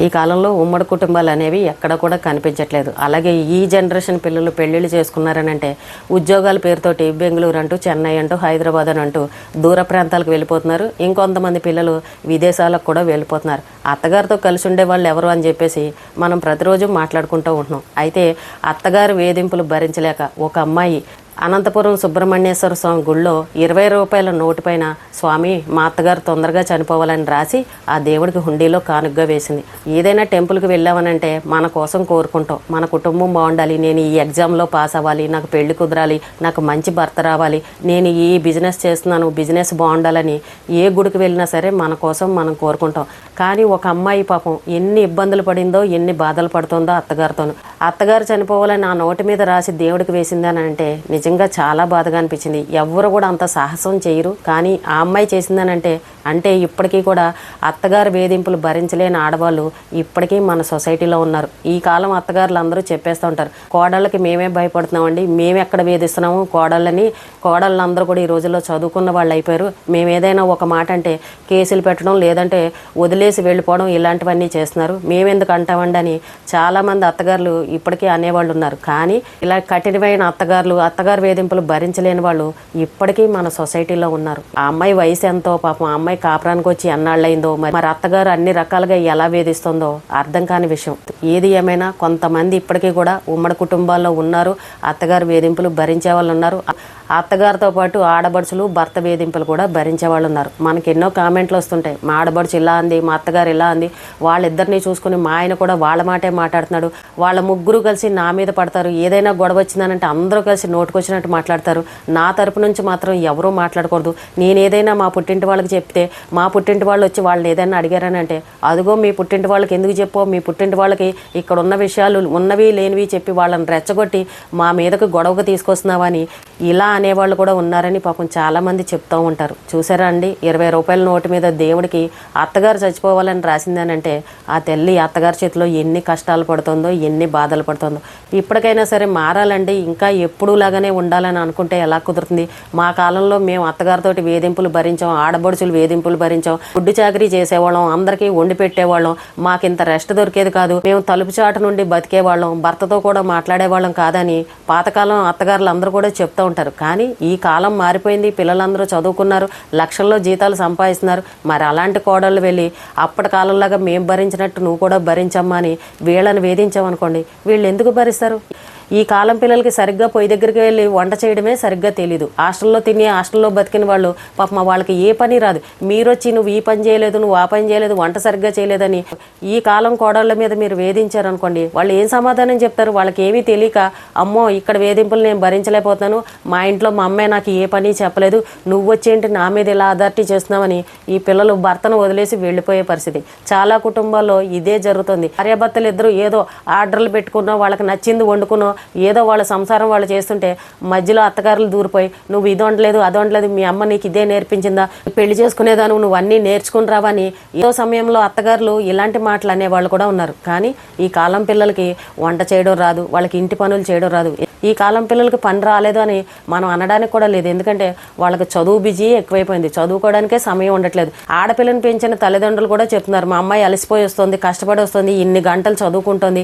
ఈ కాలంలో ఉమ్మడి కుటుంబాలు అనేవి ఎక్కడ కూడా కనిపించట్లేదు. అలాగే ఈ జనరేషన్ పిల్లలు పెళ్ళిళ్ళు చేసుకున్నారని అంటే ఉద్యోగాల పేరుతోటి బెంగళూరు అంటూ, చెన్నై అంటూ, హైదరాబాద్ అని అంటూ దూర ప్రాంతాలకు వెళ్ళిపోతున్నారు. ఇంకొంతమంది పిల్లలు విదేశాలకు కూడా వెళ్ళిపోతున్నారు. అత్తగారితో కలిసి ఉండే వాళ్ళు ఎవరు అని చెప్పేసి మనం ప్రతిరోజు మాట్లాడుకుంటూ ఉంటున్నాం. అయితే అత్తగారు వేధింపులు భరించలేక ఒక అమ్మాయి అనంతపురం సుబ్రహ్మణ్యేశ్వర స్వామి గుళ్ళో 20 రూపాయల నోటు పైన స్వామి మా అత్తగారు తొందరగా చనిపోవాలని రాసి ఆ దేవుడికి హుండీలో కానుగ్గా వేసింది. ఏదైనా టెంపుల్కి వెళ్ళామనంటే మన కోసం కోరుకుంటాం, మన కుటుంబం బాగుండాలి, నేను ఈ ఎగ్జామ్లో పాస్ అవ్వాలి, నాకు పెళ్లి కుదరాలి, నాకు మంచి భర్త రావాలి, నేను ఈ బిజినెస్ చేస్తున్నాను, బిజినెస్ బాగుండాలని ఏ గుడికి వెళ్ళినా సరే మన కోసం మనం కోరుకుంటాం. కానీ ఒక అమ్మాయి పాపం ఎన్ని ఇబ్బందులు పడిందో, ఎన్ని బాధలు పడుతుందో అత్తగారితోనూ. అత్తగారు చనిపోవాలని ఆ నోటి మీద రాసి దేవుడికి వేసిందని అంటే నిజంగా చాలా బాధగా అనిపించింది. ఎవరు కూడా అంత సాహసం చేయరు, కానీ ఆ అమ్మాయి చేసిందనంటే అంటే ఇప్పటికీ కూడా అత్తగారు వేధింపులు భరించలేని ఆడవాళ్ళు ఇప్పటికీ మన సొసైటీలో ఉన్నారు. ఈ కాలం అత్తగారులు అందరూ చెప్పేస్తూ ఉంటారు, కోడళ్ళకి మేమే భయపడుతున్నామండి, మేము ఎక్కడ వేధిస్తున్నాము కోడళ్ళని. కోడళ్ళందరూ కూడా ఈ రోజుల్లో చదువుకున్న వాళ్ళు అయిపోయారు. మేము ఏదైనా ఒక మాట అంటే కేసులు పెట్టడం, లేదంటే వదిలేసి వెళ్ళిపోవడం, ఇలాంటివన్నీ చేస్తున్నారు, మేమెందుకు అంటామండి అని చాలామంది అత్తగారులు ఇప్పటికీ అనేవాళ్ళు ఉన్నారు. కానీ ఇలా కఠినమైన అత్తగారు వేధింపులు భరించలేని వాళ్ళు ఇప్పటికీ మన సొసైటీలో ఉన్నారు. ఆ అమ్మాయి వయసు ఎంతో, పాపం ఆ అమ్మాయి కాపురానికి వచ్చి ఎన్నాళ్ళైందో, మరి అత్తగారు అన్ని రకాలుగా ఎలా వేధిస్తుందో అర్థం కాని విషయం. ఏది ఏమైనా కొంతమంది ఇప్పటికీ కూడా ఉమ్మడి కుటుంబాల్లో ఉన్నారు, అత్తగారు వేధింపులు భరించే వాళ్ళు ఉన్నారు. అత్తగారితో పాటు ఆడబడుచులు భర్త వేధింపులు కూడా భరించే వాళ్ళు ఉన్నారు. మనకి ఎన్నో కామెంట్లు వస్తుంటాయి, మా ఆడబడుచు ఇలా అంది, మా అత్తగారు ఇలా అంది, వాళ్ళిద్దరిని చూసుకుని మా ఆయన కూడా వాళ్ళ మాటే మాట్లాడుతున్నాడు, వాళ్ళ ముగ్గురు కలిసి నా మీద పడతారు, ఏదైనా గొడవ వచ్చిందనంటే అందరూ కలిసి నోటుకొచ్చినట్టు మాట్లాడతారు, నా తరపు నుంచి మాత్రం ఎవరూ మాట్లాడకూడదు, నేను ఏదైనా మా పుట్టింటి వాళ్ళకి చెప్తే మా పుట్టింటి వాళ్ళు వచ్చి వాళ్ళని ఏదైనా అడిగారని అంటే అదిగో మీ పుట్టింటి వాళ్ళకి ఎందుకు చెప్పో, మీ పుట్టింటి వాళ్ళకి ఇక్కడ ఉన్న విషయాలు ఉన్నవి లేనివి చెప్పి వాళ్ళని రెచ్చగొట్టి మా మీదకు గొడవకు తీసుకొస్తున్నావని ఇలా అనేవాళ్ళు కూడా ఉన్నారని పాపం చాలామంది చెప్తూ ఉంటారు. చూసారా అండి, 20 రూపాయల నోటు మీద దేవుడికి అత్తగారు చచ్చిపోవాలని రాసిందనంటే ఆ తల్లి అత్తగారి చేతిలో ఎన్ని కష్టాలు పడుతుందో, ఎన్ని బాధలు పడుతుందో. ఇప్పటికైనా సరే మారాలండి, ఇంకా ఎప్పుడూ లాగానే ఉండాలని అనుకుంటే ఎలా కుదురుతుంది? మా కాలంలో మేము అత్తగారితోటి వేధింపులు భరించాం, ఆడబడుచులు వేధింపులు భరించాం, ఫుడ్ చాకరీ చేసేవాళ్ళం, అందరికీ వండి పెట్టేవాళ్ళం, మాకింత రెస్ట్ దొరికేది కాదు, మేము తలుపు చాటు నుండి బతికేవాళ్ళం, భర్తతో కూడా మాట్లాడేవాళ్ళం కాదని పాతకాలం అత్తగారులు అందరూ కూడా చెప్తూ ఉంటారు. కానీ ఈ కాలం మారిపోయింది, పిల్లలందరూ చదువుకున్నారు, లక్షల్లో జీతాలు సంపాదిస్తున్నారు. మరి అలాంటి కోడళ్ళు వెళ్ళి అప్పటి కాలంలాగా మేము భరించినట్టు నువ్వు కూడా భరించమ్మా అని వీళ్ళని వేధించామనుకోండి, వీళ్ళు ఎందుకు భరిస్తారు? ఈ కాలం పిల్లలకి సరిగ్గా పొయ్యి దగ్గరికి వెళ్ళి వంట చేయడమే సరిగ్గా తెలీదు. హాస్టల్లో తిని హాస్టల్లో బతికిన వాళ్ళు పాపం వాళ్ళకి ఏ పని రాదు. మీరు వచ్చి నువ్వు ఈ పని చేయలేదు, నువ్వు ఆ పని చేయలేదు, వంట సరిగ్గా చేయలేదని ఈ కాలం కోడళ్ళ మీద మీరు వేధించారనుకోండి, వాళ్ళు ఏం సమాధానం చెప్తారు? వాళ్ళకి ఏమీ తెలియక అమ్మో ఇక్కడ వేధింపులు నేను భరించలేకపోతున్నాను, మా ఇంట్లో మా అమ్మాయి నాకు ఏ పని చెప్పలేదు, నువ్వు వచ్చేంటి నా మీద ఇలా అథారిటీ చేస్తున్నావని ఈ పిల్లలు భర్తను వదిలేసి వెళ్ళిపోయే పరిస్థితి చాలా కుటుంబాల్లో ఇదే జరుగుతుంది. భార్యాభర్తలు ఇద్దరు ఏదో ఆర్డర్లు పెట్టుకున్నా, వాళ్ళకి నచ్చింది వండుకున్నో, ఏదో వాళ్ళ సంసారం వాళ్ళు చేస్తుంటే మధ్యలో అత్తగారులు దూరిపోయి నువ్వు ఇది వండలేదు, అది వండలేదు, మీ అమ్మ నీకు ఇదే నేర్పించిందా, పెళ్లి చేసుకునేదాను నువ్వు అన్నీ నేర్చుకుని రావని ఏదో సమయంలో అత్తగారులు ఇలాంటి మాటలు అనేవాళ్ళు కూడా ఉన్నారు. కానీ ఈ కాలం పిల్లలకి వంట చేయడం రాదు, వాళ్ళకి ఇంటి పనులు చేయడం రాదు. ఈ కాలం పిల్లలకి పని రాలేదు అని మనం అనడానికి కూడా లేదు, ఎందుకంటే వాళ్ళకి చదువు బిజీ ఎక్కువైపోయింది, చదువుకోవడానికే సమయం ఉండట్లేదు. ఆడపిల్లని పెంచిన తల్లిదండ్రులు కూడా చెప్తున్నారు, మా అమ్మాయి అలసిపోయి వస్తుంది, కష్టపడి వస్తుంది, ఇన్ని గంటలు చదువుకుంటుంది,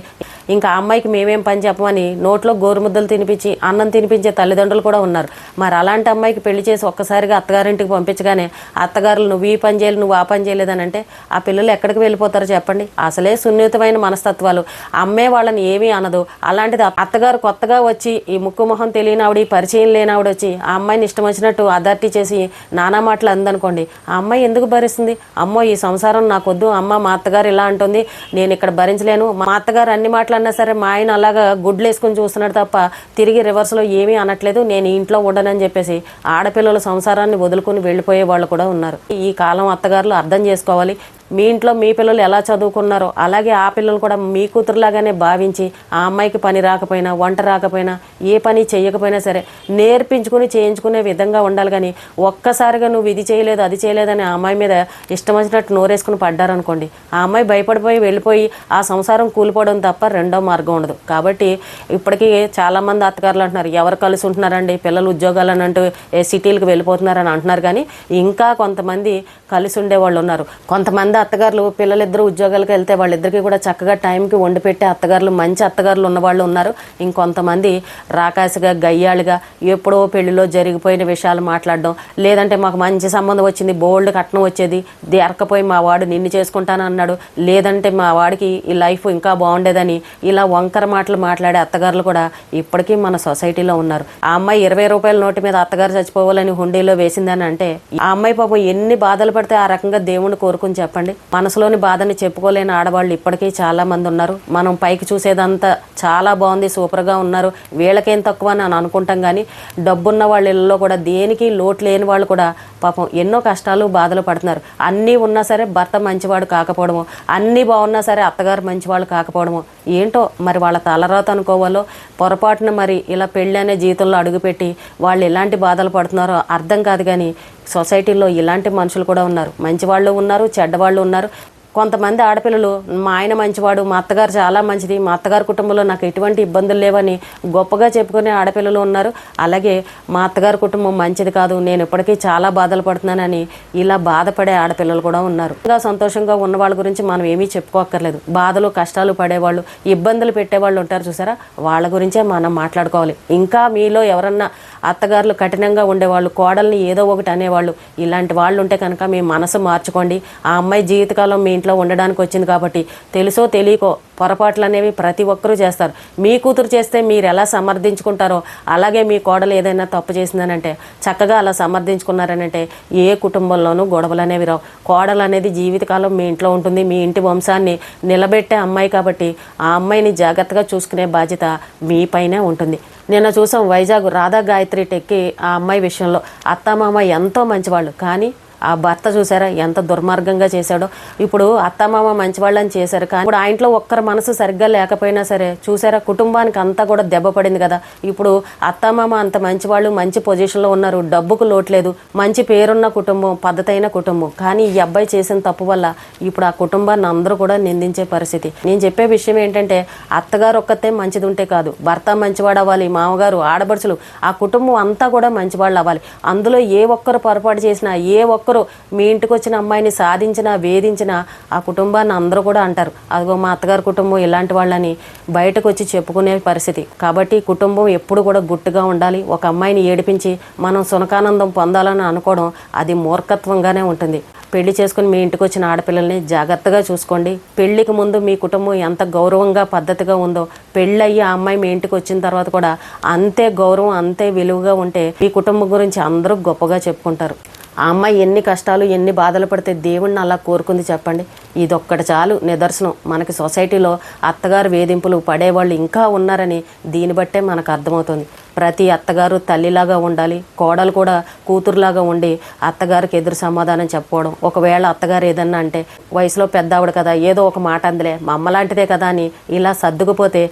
ఇంకా ఆ అమ్మాయికి మేమేం పని చెప్పమని నోట్లో గోరుముద్దలు తినిపించి అన్నం తినిపించే తల్లిదండ్రులు కూడా ఉన్నారు. మరి అలాంటి అమ్మాయికి పెళ్లి చేసి ఒక్కసారిగా అత్తగారింటికి పంపించగానే అత్తగారులు నువ్వు ఈ పని చేయలేదు, నువ్వు ఆ పని చేయలేదని అంటే ఆ పిల్లలు ఎక్కడికి వెళ్ళిపోతారో చెప్పండి? అసలే సున్నితమైన మనస్తత్వాలు, అమ్మే వాళ్ళని ఏమీ అనదు. అలాంటిది అత్తగారు కొత్తగా వచ్చి ఈ ముక్కు మొహం తెలియని ఆవిడ, పరిచయం లేని ఆవిడ వచ్చి ఆ అమ్మాయిని ఇష్టం వచ్చినట్టు అథారిటీ చేసి నానా మాటలు అందనుకోండి, ఆ అమ్మాయి ఎందుకు భరిస్తుంది? అమ్మో ఈ సంసారం నాకొద్దు, అమ్మ మా అత్తగారు ఇలా అంటుంది, నేను ఇక్కడ భరించలేను, మా అత్తగారు అన్ని మాటలు అన్నా సరే మా ఆయన అలాగా గుడ్లు వేసుకుని చూస్తున్నాడు తప్ప తిరిగి రివర్స్లో ఏమీ అనట్లేదు, నేను ఇంట్లో ఉండనని చెప్పేసి ఆడపిల్లల సంసారాన్ని వదులుకొని వెళ్ళిపోయే వాళ్ళు కూడా ఉన్నారు. ఈ కాలం అత్తగారులు అర్థం చేసుకోవాలి, మీ ఇంట్లో మీ పిల్లలు ఎలా చదువుకున్నారో అలాగే ఆ పిల్లలు కూడా మీ కూతురులాగానే భావించి ఆ అమ్మాయికి పని రాకపోయినా, వంట రాకపోయినా, ఏ పని చేయకపోయినా సరే నేర్పించుకుని చేయించుకునే విధంగా ఉండాలి. కానీ ఒక్కసారిగా నువ్వు ఇది చేయలేదు, అది చేయలేదని ఆ అమ్మాయి మీద ఇష్టం వచ్చినట్టు నోరేసుకుని పడ్డారనుకోండి, ఆ అమ్మాయి భయపడిపోయి వెళ్ళిపోయి ఆ సంసారం కూలిపోవడం తప్ప రెండో మార్గం ఉండదు. కాబట్టి ఇప్పటికీ చాలామంది అత్తగారులు అంటున్నారు, ఎవరు కలిసి ఉంటున్నారండి, పిల్లలు ఉద్యోగాలని అంటూ సిటీలకు వెళ్ళిపోతున్నారని అంటున్నారు. కానీ ఇంకా కొంతమంది కలిసి ఉండేవాళ్ళు ఉన్నారు. కొంతమంది అత్తగారులు పిల్లలిద్దరూ ఉద్యోగాలకు వెళ్తే వాళ్ళిద్దరికీ కూడా చక్కగా టైంకి వండి పెట్టే అత్తగారులు, మంచి అత్తగారులు ఉన్నవాళ్ళు ఉన్నారు. ఇంకొంతమంది రాకాసిగా గయ్యాళిగా ఎప్పుడో పెళ్లిలో జరిగిపోయిన విషయాలు మాట్లాడడం, లేదంటే మాకు మంచి సంబంధం వచ్చింది, బోల్డ్ కట్నం వచ్చేది, దెరకపోయి మా వాడు నిన్ను చేసుకుంటాను అన్నాడు, లేదంటే మా వాడికి ఈ లైఫ్ ఇంకా బాగుండేదని ఇలా వంకర మాటలు మాట్లాడే అత్తగారులు కూడా ఇప్పటికీ మన సొసైటీలో ఉన్నారు. ఆ అమ్మాయి 20 రూపాయల నోటు మీద అత్తగారు చచ్చిపోవాలని హుండీలో వేసిందని అంటే ఆ అమ్మాయి పాపం ఎన్ని బాధలు పడితే ఆ రకంగా దేవుణ్ణి కోరుకుని చెప్పండి. మనసులోని బాధని చెప్పుకోలేని ఆడవాళ్ళు ఇప్పటికీ చాలా మంది ఉన్నారు. మనం పైకి చూసేదంతా చాలా బాగుంది, సూపర్గా ఉన్నారు, వీళ్ళకేం తక్కువ అని అనుకుంటాం. కానీ డబ్బున్న వాళ్ళ ఇళ్ళలో కూడా దేనికి లోటు లేని వాళ్ళు కూడా పాపం ఎన్నో కష్టాలు బాధలు పడుతున్నారు. అన్నీ ఉన్నా సరే భర్త మంచివాడు కాకపోవడము, అన్నీ బాగున్నా సరే అత్తగారు మంచివాళ్ళు కాకపోవడము, ఏంటో మరి వాళ్ళ తలరాత అనుకోవాలో పొరపాటున మరి ఇలా పెళ్ళి అనే జీవితంలో అడుగుపెట్టి వాళ్ళు ఎలాంటి బాధలు పడుతున్నారో అర్థం కాదు. కానీ సొసైటీలో ఇలాంటి మనుషులు కూడా ఉన్నారు, మంచివాళ్ళు ఉన్నారు, చెడ్డవాళ్ళు ఉన్నారు. కొంతమంది ఆడపిల్లలు మా ఆయన మంచివాడు, మా అత్తగారు చాలా మంచిది, మా అత్తగారి కుటుంబంలో నాకు ఎటువంటి ఇబ్బందులు లేవని గొప్పగా చెప్పుకునే ఆడపిల్లలు ఉన్నారు. అలాగే మా అత్తగారి కుటుంబం మంచిది కాదు, నేను ఇప్పటికీ చాలా బాధలు పడుతున్నానని ఇలా బాధపడే ఆడపిల్లలు కూడా ఉన్నారు. ఇంకా సంతోషంగా ఉన్న వాళ్ళ గురించి మనం ఏమీ చెప్పుకోక్కర్లేదు. బాధలు కష్టాలు పడేవాళ్ళు, ఇబ్బందులు పెట్టేవాళ్ళు ఉంటారు చూసారా, వాళ్ళ గురించే మనం మాట్లాడుకోవాలి. ఇంకా మీలో ఎవరన్నా అత్తగారులు కఠినంగా ఉండేవాళ్ళు, కోడల్ని ఏదో ఒకటి అనేవాళ్ళు, ఇలాంటి వాళ్ళు ఉంటే కనుక మీ మనసు మార్చుకోండి. ఆ అమ్మాయి జీవితకాలం మీ ఇంట్లో ఉండడానికి వచ్చింది కాబట్టి తెలుసో తెలియకో పొరపాట్లు అనేవి ప్రతి ఒక్కరూ చేస్తారు. మీ కూతురు చేస్తే మీరు ఎలా సమర్థించుకుంటారో అలాగే మీ కోడలు ఏదైనా తప్పు చేసిందనంటే చక్కగా అలా సమర్థించుకున్నారనంటే ఏ కుటుంబంలోనూ గొడవలు అనేవి రావు. కోడలు అనేది జీవితకాలం మీ ఇంట్లో ఉంటుంది, మీ ఇంటి వంశాన్ని నిలబెట్టే అమ్మాయి కాబట్టి ఆ అమ్మాయిని జాగ్రత్తగా చూసుకునే బాధ్యత మీపైనే ఉంటుంది. నిన్న చూసాం వైజాగ్ రాధా గాయత్రి టెక్కి ఆ అమ్మాయి విషయంలో అత్తమామ ఎంతో మంచివాళ్ళు, కానీ ఆ భర్త చూసారా ఎంత దుర్మార్గంగా చేశాడో. ఇప్పుడు అత్తమామ మంచివాళ్ళని చేశారు, కానీ ఇప్పుడు ఆ ఇంట్లో ఒక్కరి మనసు సరిగ్గా లేకపోయినా సరే చూసారా కుటుంబానికి అంతా కూడా దెబ్బ పడింది కదా. ఇప్పుడు అత్తమామ అంత మంచివాళ్ళు, మంచి పొజిషన్లో ఉన్నారు, డబ్బుకు లోట్లేదు, మంచి పేరున్న కుటుంబం, పద్ధతైన కుటుంబం. కానీ ఈ అబ్బాయి చేసిన తప్పు వల్ల ఇప్పుడు ఆ కుటుంబాన్ని అందరూ కూడా నిందించే పరిస్థితి. నేను చెప్పే విషయం ఏంటంటే అత్తగారు ఒక్కతే మంచిది ఉంటే కాదు, భర్త మంచివాడు అవ్వాలి, మామగారు, ఆడపడుచులు, ఆ కుటుంబం అంతా కూడా మంచివాళ్ళు అవ్వాలి. అందులో ఏ ఒక్కరు పొరపాటు చేసినా, ఏ ఒక్కరు మీ ఇంటికి వచ్చిన అమ్మాయిని సాధించినా వేధించినా ఆ కుటుంబాన్ని అందరూ కూడా అంటారు, అదిగో మా అత్తగారి కుటుంబం ఇలాంటి వాళ్ళని బయటకు వచ్చి చెప్పుకునే పరిస్థితి. కాబట్టి కుటుంబం ఎప్పుడు కూడా గుట్టుగా ఉండాలి. ఒక అమ్మాయిని ఏడిపించి మనం సునకానందం పొందాలని అనుకోవడం అది మూర్ఖత్వంగానే ఉంటుంది. పెళ్లి చేసుకుని మీ ఇంటికి వచ్చిన ఆడపిల్లల్ని జాగ్రత్తగా చూసుకోండి. పెళ్లికి ముందు మీ కుటుంబం ఎంత గౌరవంగా పద్ధతిగా ఉందో పెళ్ళయ్యి ఆ అమ్మాయి మీ ఇంటికి వచ్చిన తర్వాత కూడా అంతే గౌరవం, అంతే విలువగా ఉంటే మీ కుటుంబం గురించి అందరూ గొప్పగా చెప్పుకుంటారు. ఆ అమ్మాయి ఎన్ని కష్టాలు ఎన్ని బాధలు పడితే దేవుణ్ణి అలా కోరుకుంది చెప్పండి. ఇదొక్కటి చాలు నిదర్శనం. మనకి సొసైటీలో అత్తగారు వేధింపులు పడేవాళ్ళు ఇంకా ఉన్నారని దీన్ని బట్టే మనకు అర్థమవుతుంది. ప్రతి అత్తగారు తల్లిలాగా ఉండాలి, కోడలు కూడా కూతురులాగా ఉండి అత్తగారికి ఎదురు సమాధానం చెప్పుకోవడం. ఒకవేళ అత్తగారు ఏదన్నా అంటే వయసులో పెద్దావిడ కదా ఏదో ఒక మాట అందులే మా అమ్మ లాంటిదే కదా అని ఇలా సర్దుకుపోతే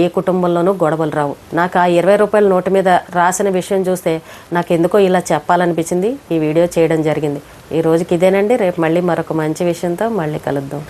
ఏ కుటుంబంలోనూ గొడవలు రావు. నాకు ఆ 20 రూపాయల నోటు మీద రాసిన విషయం చూస్తే నాకు ఎందుకో ఇలా చెప్పాలనిపించింది, ఈ వీడియో చేయడం జరిగింది. ఈ రోజుకి ఇదేనండి. రేపు మళ్ళీ మరొక మంచి విషయంతో మళ్ళీ కలుద్దాం.